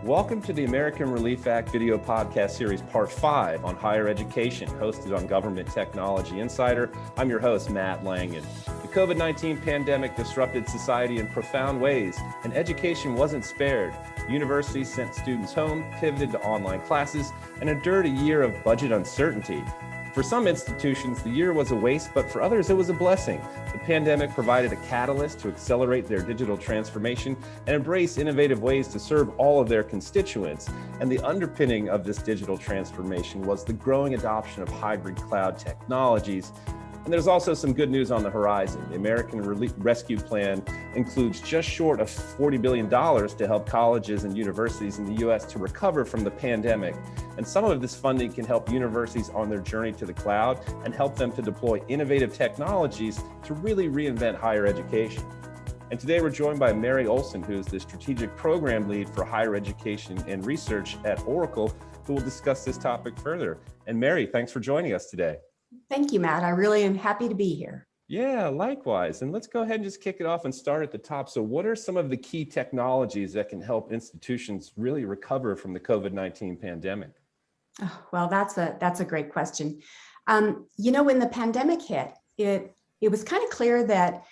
Welcome to the American Relief Act video podcast series, part 5 on higher education, hosted on Government Technology Insider. I'm your host, Matt Langen. The COVID-19 pandemic disrupted society in profound ways, and education wasn't spared. Universities sent students home, pivoted to online classes, and endured a year of budget uncertainty. For some institutions, the year was a waste, but for others, it was a blessing. The pandemic provided a catalyst to accelerate their digital transformation and embrace innovative ways to serve all of their constituents. And the underpinning of this digital transformation was the growing adoption of hybrid cloud technologies. And there's also some good news on the horizon. The American Rescue Plan includes just short of $40 billion to help colleges and universities in the U.S. to recover from the pandemic. And some of this funding can help universities on their journey to the cloud and help them to deploy innovative technologies to really reinvent higher education. And today we're joined by Mary Olson, who is the Strategic Program Lead for Higher Education and Research at Oracle, who will discuss this topic further. And Mary, thanks for joining us today. Thank you, Matt. I really am happy to be here. Yeah, likewise. And let's go ahead and just kick it off and start at the top. So what are some of the key technologies that can help institutions really recover from the COVID-19 pandemic? Oh, well, that's a great question. When the pandemic hit, it was kind of clear that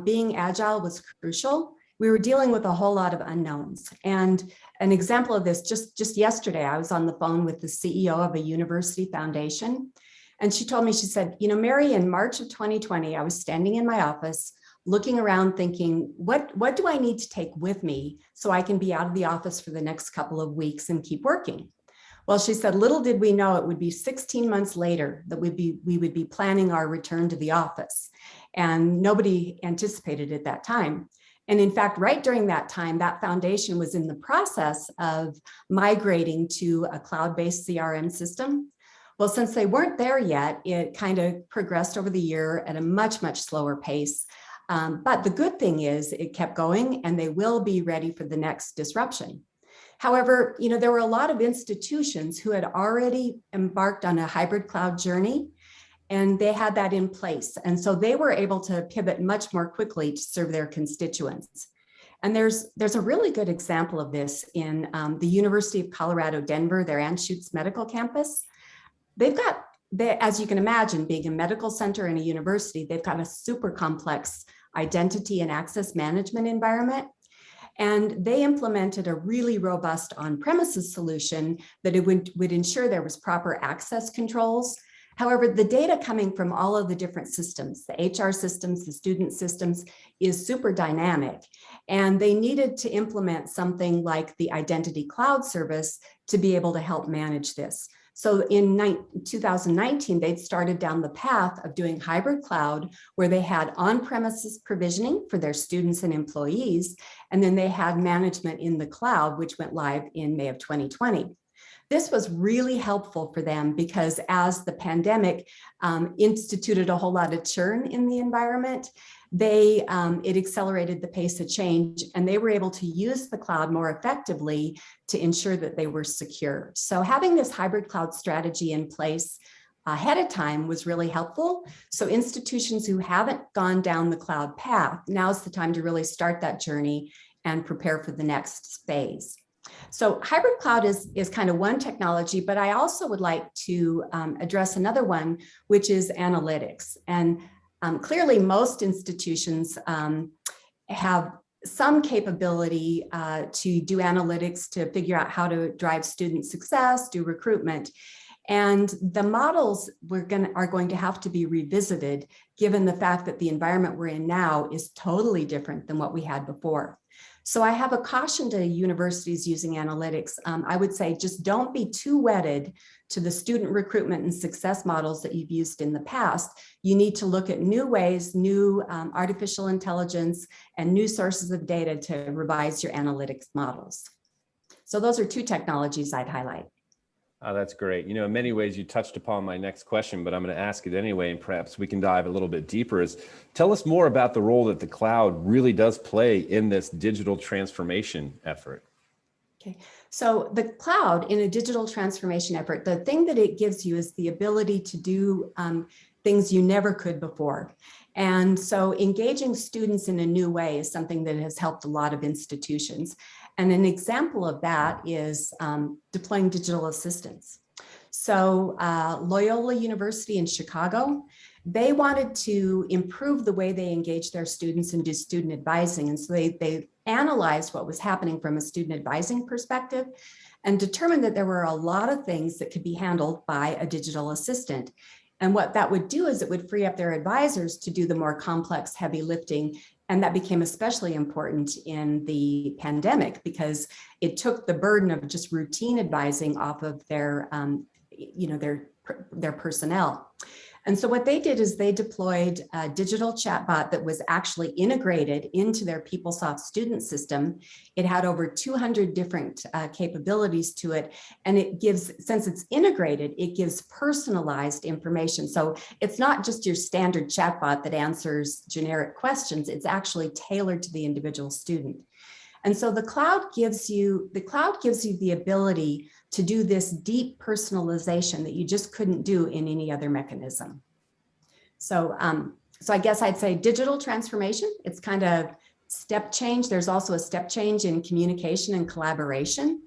being agile was crucial. We were dealing with a whole lot of unknowns. And an example of this, just yesterday, I was on the phone with the CEO of a university foundation. And she told me, she said, Mary, in March of 2020, I was standing in my office, looking around thinking, what do I need to take with me so I can be out of the office for the next couple of weeks and keep working? Well, she said, little did we know it would be 16 months later that we would be planning our return to the office. And nobody anticipated at that time. And in fact, right during that time, that foundation was in the process of migrating to a cloud-based CRM system. Well, since they weren't there yet, it kind of progressed over the year at a much, much slower pace. But the good thing is it kept going and they will be ready for the next disruption. However, there were a lot of institutions who had already embarked on a hybrid cloud journey, and they had that in place. And so they were able to pivot much more quickly to serve their constituents. And there's a really good example of this in the University of Colorado, Denver, their Anschutz Medical Campus. As you can imagine, being a medical center and a university, they've got a super complex identity and access management environment. And they implemented a really robust on-premises solution that it would ensure there was proper access controls. However, the data coming from all of the different systems, the HR systems, the student systems, is super dynamic. And they needed to implement something like the Identity Cloud Service to be able to help manage this. So in 2019, they'd started down the path of doing hybrid cloud, where they had on-premises provisioning for their students and employees, and then they had management in the cloud, which went live in May of 2020. This was really helpful for them because as the pandemic instituted a whole lot of churn in the environment, it accelerated the pace of change, and they were able to use the cloud more effectively to ensure that they were secure. So having this hybrid cloud strategy in place ahead of time was really helpful. So institutions who haven't gone down the cloud path, now's the time to really start that journey and prepare for the next phase. So hybrid cloud is kind of one technology, but I also would like to address another one, which is analytics. And clearly most institutions have some capability to do analytics to figure out how to drive student success, do recruitment. And the models are going to have to be revisited, given the fact that the environment we're in now is totally different than what we had before. So I have a caution to universities using analytics. I would say just don't be too wedded to the student recruitment and success models that you've used in the past. You need to look at new ways, new artificial intelligence, and new sources of data to revise your analytics models. So those are two technologies I'd highlight. Oh, that's great. In many ways you touched upon my next question, but I'm going to ask it anyway, and perhaps we can dive a little bit deeper. Tell us more about the role that the cloud really does play in this digital transformation effort. Okay, so the cloud in a digital transformation effort, the thing that it gives you is the ability to do things you never could before. And so engaging students in a new way is something that has helped a lot of institutions. And an example of that is deploying digital assistants. So Loyola University in Chicago, they wanted to improve the way they engage their students and do student advising. And so they analyzed what was happening from a student advising perspective and determined that there were a lot of things that could be handled by a digital assistant. And what that would do is it would free up their advisors to do the more complex, heavy lifting. And that became especially important in the pandemic because it took the burden of just routine advising off of their personnel. And so what they did is they deployed a digital chatbot that was actually integrated into their PeopleSoft student system. It had over 200 different capabilities to it. And it gives, since it's integrated, it gives personalized information. So it's not just your standard chatbot that answers generic questions. It's actually tailored to the individual student. And so the cloud gives you the ability to do this deep personalization that you just couldn't do in any other mechanism. So I guess I'd say digital transformation, it's kind of step change. There's also a step change in communication and collaboration.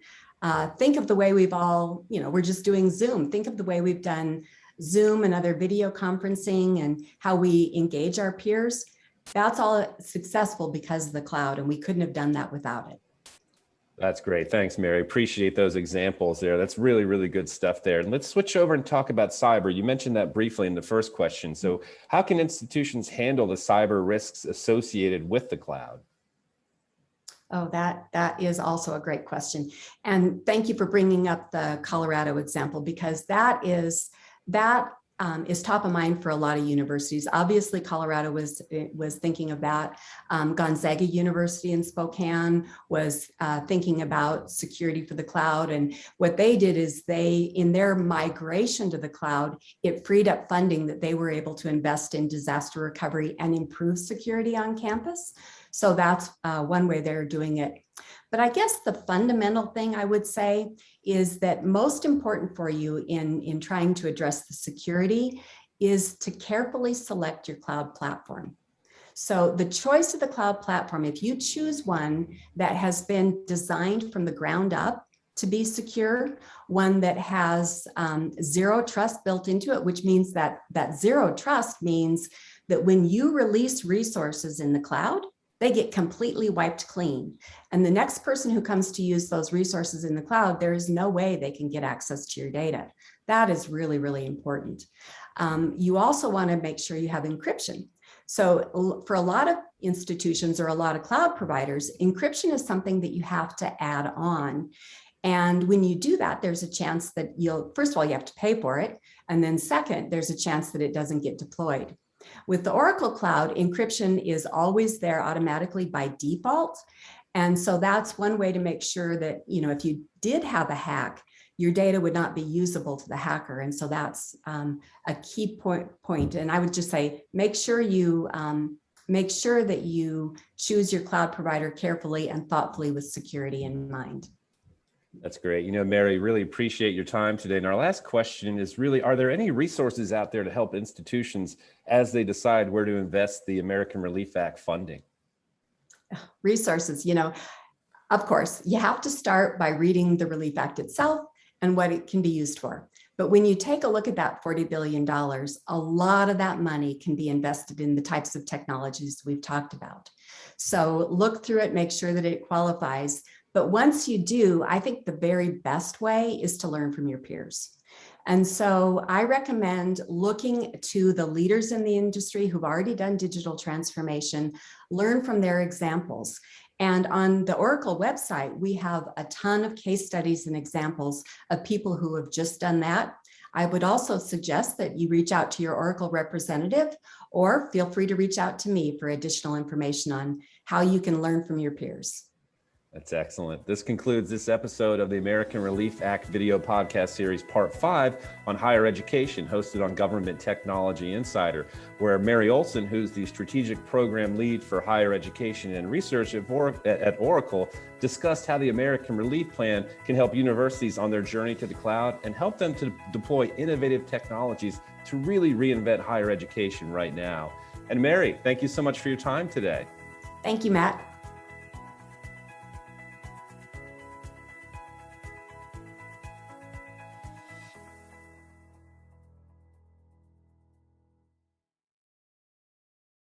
Think of the way we've all, we're just doing Zoom. Think of the way we've done Zoom and other video conferencing and how we engage our peers. That's all successful because of the cloud, and we couldn't have done that without it. That's great. Thanks, Mary. Appreciate those examples there. That's really, really good stuff there. And let's switch over and talk about cyber. You mentioned that briefly in the first question. So how can institutions handle the cyber risks associated with the cloud? Oh, that is also a great question. And thank you for bringing up the Colorado example, because that is top of mind for a lot of universities. Obviously, Colorado was thinking of that. Gonzaga University in Spokane was thinking about security for the cloud. And what they did is in their migration to the cloud, it freed up funding that they were able to invest in disaster recovery and improve security on campus. So that's one way they're doing it. But I guess the fundamental thing I would say is that most important for you in trying to address the security is to carefully select your cloud platform. So the choice of the cloud platform, if you choose one that has been designed from the ground up to be secure, one that has zero trust built into it, which means that zero trust means that when you release resources in the cloud, they get completely wiped clean. And the next person who comes to use those resources in the cloud, there is no way they can get access to your data. That is really, really important. You also want to make sure you have encryption. So for a lot of institutions or a lot of cloud providers, encryption is something that you have to add on. And when you do that, there's a chance that first of all, you have to pay for it. And then second, there's a chance that it doesn't get deployed. With the Oracle Cloud, encryption is always there automatically by default. And so that's one way to make sure that, if you did have a hack, your data would not be usable to the hacker. And so that's a key point. And I would just say, make sure that you choose your cloud provider carefully and thoughtfully with security in mind. That's great. Mary, really appreciate your time today. And our last question is really, are there any resources out there to help institutions as they decide where to invest the American Relief Act funding? Resources, of course, you have to start by reading the Relief Act itself and what it can be used for. But when you take a look at that $40 billion, a lot of that money can be invested in the types of technologies we've talked about. So look through it, make sure that it qualifies. But once you do, I think the very best way is to learn from your peers. And so I recommend looking to the leaders in the industry who've already done digital transformation, learn from their examples. And on the Oracle website, we have a ton of case studies and examples of people who have just done that. I would also suggest that you reach out to your Oracle representative, or feel free to reach out to me for additional information on how you can learn from your peers. That's excellent. This concludes this episode of the American Relief Act video podcast series, part 5 on higher education, hosted on Government Technology Insider, where Mary Olson, who's the strategic program lead for higher education and research at Oracle, discussed how the American Relief Plan can help universities on their journey to the cloud and help them to deploy innovative technologies to really reinvent higher education right now. And Mary, thank you so much for your time today. Thank you, Matt.